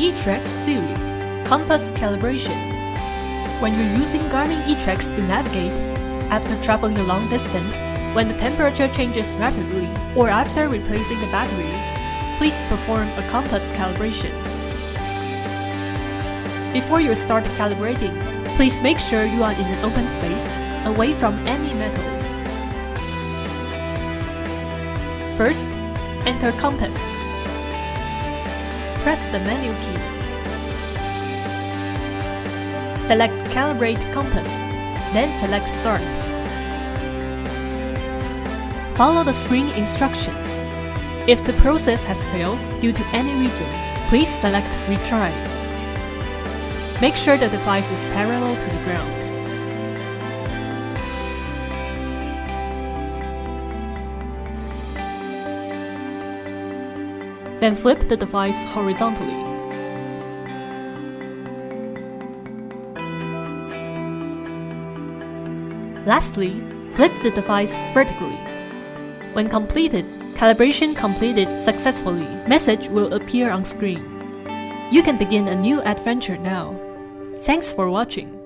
eTrex series, compass calibration. When you're using Garmin eTrex to navigate, after traveling a long distance, when the temperature changes rapidly, or after replacing the battery, please perform a compass calibration. Before you start calibrating, please make sure you are in an open space, away from any metal. First, enter compass. Press the menu key. Select Calibrate Compass, then select Start. Follow the screen instructions. If the process has failed due to any reason, please select Retry. Make sure the device is parallel to the ground. Then flip the device horizontally. Lastly, flip the device vertically. When completed, Calibration Completed Successfully message will appear on screen. You can begin a new adventure now. Thanks for watching.